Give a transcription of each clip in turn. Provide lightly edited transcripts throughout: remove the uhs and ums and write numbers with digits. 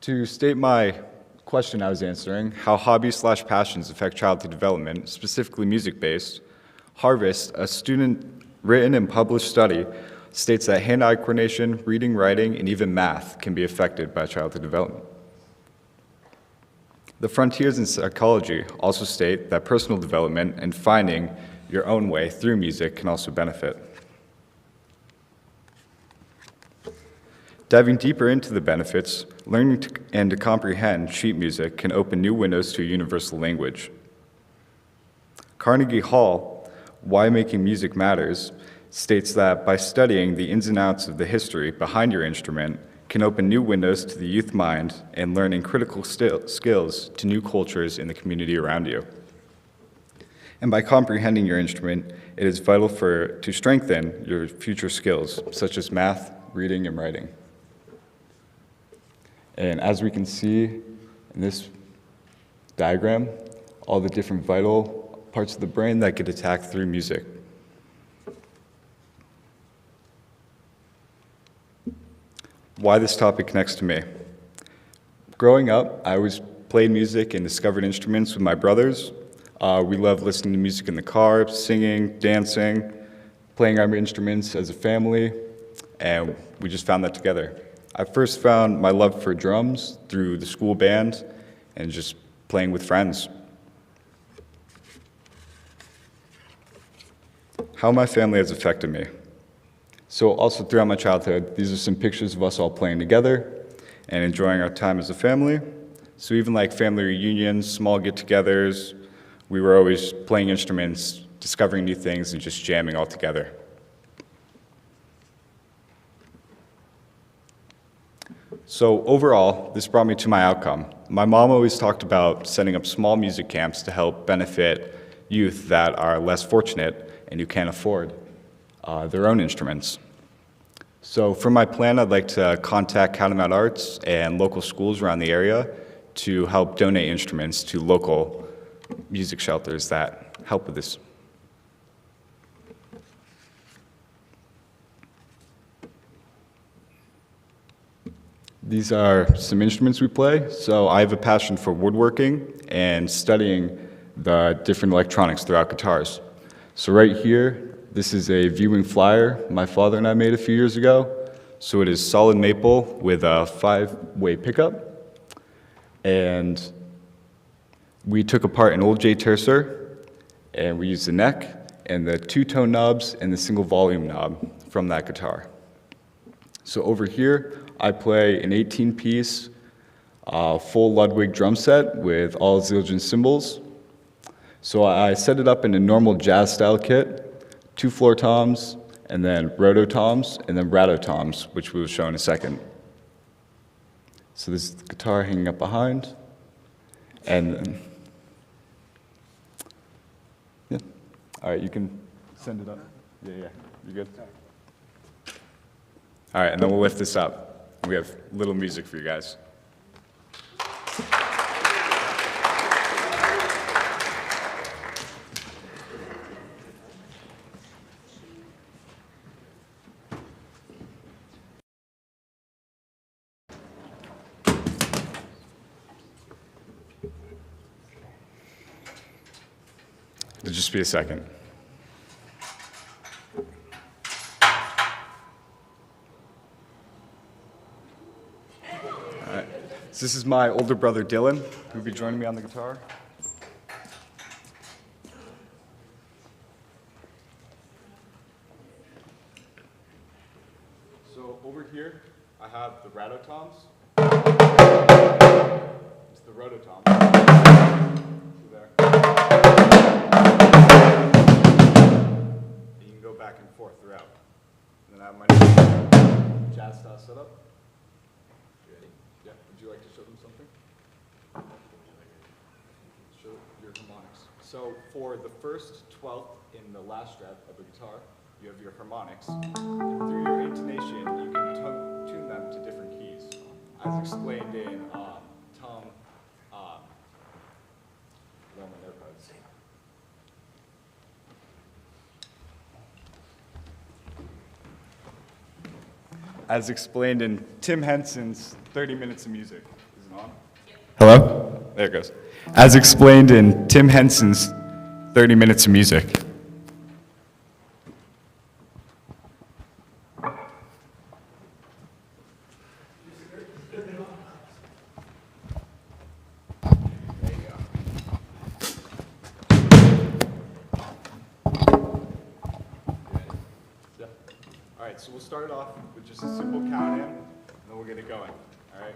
To state my question I was answering, how hobbies/passions affect childhood development, specifically music-based, Harvest, a student-written and published study, states that hand-eye coordination, reading, writing, and even math can be affected by childhood development. The Frontiers in Psychology also state that personal development and finding your own way through music can also benefit. Diving deeper into the benefits, learning to comprehend sheet music can open new windows to a universal language. Carnegie Hall, Why Making Music Matters, states that by studying the ins and outs of the history behind your instrument can open new windows to the youth mind and learning critical skills to new cultures in the community around you. And by comprehending your instrument, it is vital to strengthen your future skills, such as math, reading, and writing. And as we can see in this diagram, all the different vital parts of the brain that get attacked through music. Why this topic connects to me. Growing up, I always played music and discovered instruments with my brothers. We loved listening to music in the car, singing, dancing, playing our instruments as a family, and we just found that together. I first found my love for drums through the school band and just playing with friends. How my family has affected me. So also throughout my childhood, these are some pictures of us all playing together and enjoying our time as a family. So even like family reunions, small get-togethers, we were always playing instruments, discovering new things, and just jamming all together. So overall, this brought me to my outcome. My mom always talked about setting up small music camps to help benefit youth that are less fortunate and who can't afford their own instruments. So for my plan, I'd like to contact Catamount Arts and local schools around the area to help donate instruments to local music shelters that help with this. These are some instruments we play. So I have a passion for woodworking and studying the different electronics throughout guitars. So right here, this is a viewing flyer my father and I made a few years ago. So it is solid maple with a 5-way pickup. And we took apart an old J tercer, and we used the neck and the 2-tone knobs and the single volume knob from that guitar. So over here, I play an 18-piece full Ludwig drum set with all Zildjian cymbals. So I set it up in a normal jazz-style kit, 2 floor toms, and then rototoms, and then ratotoms, which we will show in a second. So this is the guitar hanging up behind, and then, yeah. All right, you can send it up. Yeah, you good? All right, and then we'll lift this up. We have little music for you guys. It'll just be a second. So this is my older brother, Dylan, who will be joining me on the guitar. So over here, I have the ratotoms. It's the rototom. So there. And you can go back and forth throughout. And then I have my jazz style setup. Yeah, would you like to show them something? Show your harmonics. So for the first 12th in the last step of the guitar, you have your harmonics. And through your intonation, you can tune them to different keys, as explained in Tom Roman AirPods. As explained in Tim Henson's 30 Minutes of Music. Hello? There it goes. As explained in Tim Henson's 30 Minutes of Music. All right, so we'll start off with just a simple count in, and then we'll get it going. All right?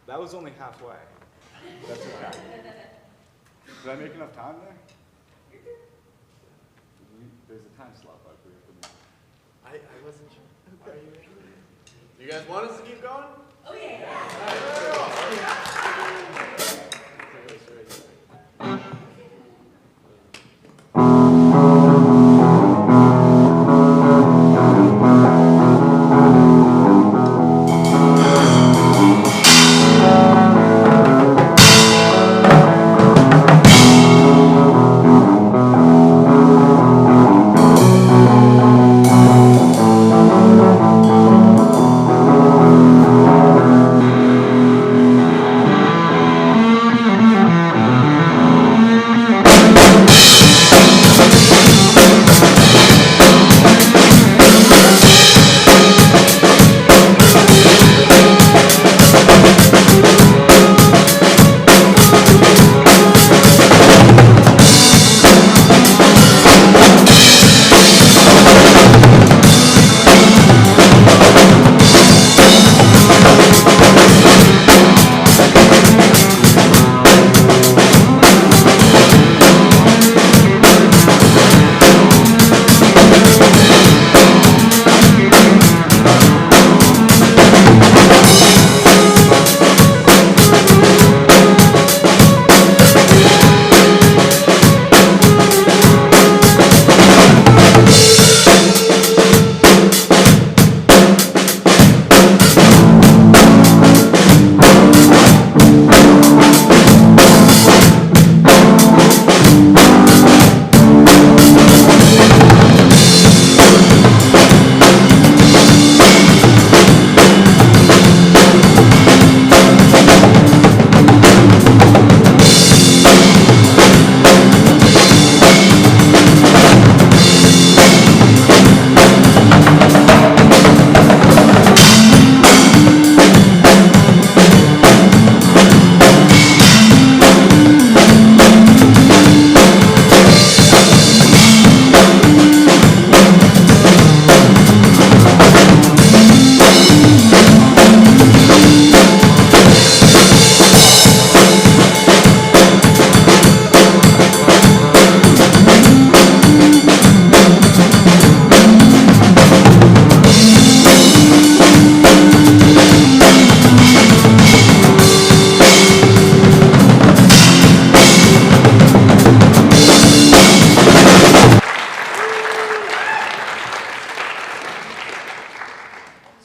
That was only halfway. That's okay. Did I make enough time there? There's a time slot, but we have to make. I wasn't sure. Okay. You guys want us to keep going? Oh, yeah.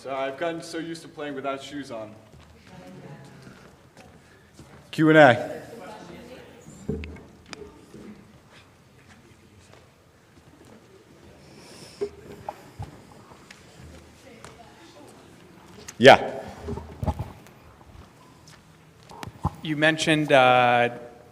So I've gotten so used to playing without shoes on. Q&A. Yeah. You mentioned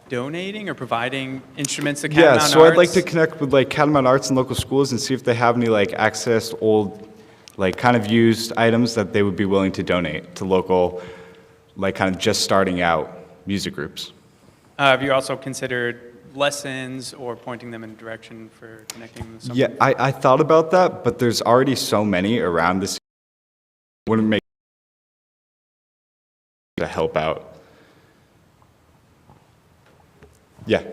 donating or providing instruments to Yeah, Catamount so I'd like Arts. to connect with like Catamount Arts and local schools and see if they have any like access old, like kind of used items that they would be willing to donate to local, like kind of just starting out music groups. Have you also considered lessons or pointing them in a direction for connecting them with someone? Yeah, I thought about that, but there's already so many around this. Wouldn't make to help out. Yeah.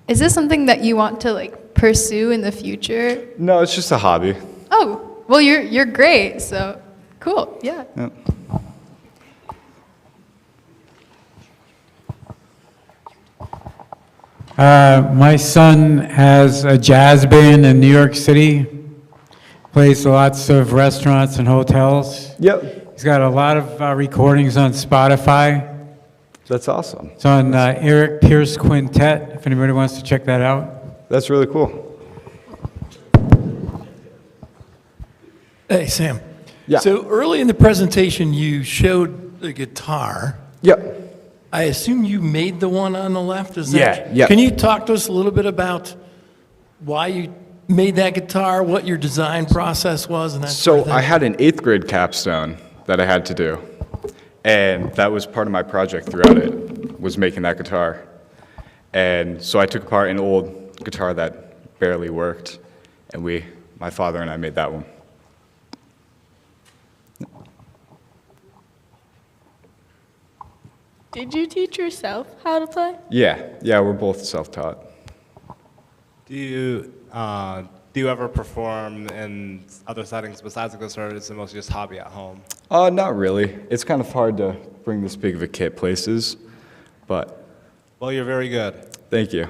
Is this something that you want to like pursue in the future? No, it's just a hobby. Oh, well, you're great. So cool. Yeah. Yep. My son has a jazz band in New York City, plays lots of restaurants and hotels. Yep. He's got a lot of recordings on Spotify. That's awesome. It's on Eric Pierce Quintet, if anybody wants to check that out. That's really cool. Hey, Sam. Yeah. So early in the presentation, you showed the guitar. Yep. I assume you made the one on the left, is Yeah, that? yeah. Can you talk to us a little bit about why you made that guitar, what your design process was, and that sort So of thing? I had an 8th grade capstone that I had to do, and that was part of my project throughout it, was making that guitar. And so I took apart an old guitar that barely worked, and my father and I made that one. Did you teach yourself how to play? Yeah, we're both self-taught. Do you ever perform in other settings besides the concert, or is it mostly just hobby at home? Not really. It's kind of hard to bring this big of a kit places, but Well, you're very good. thank you.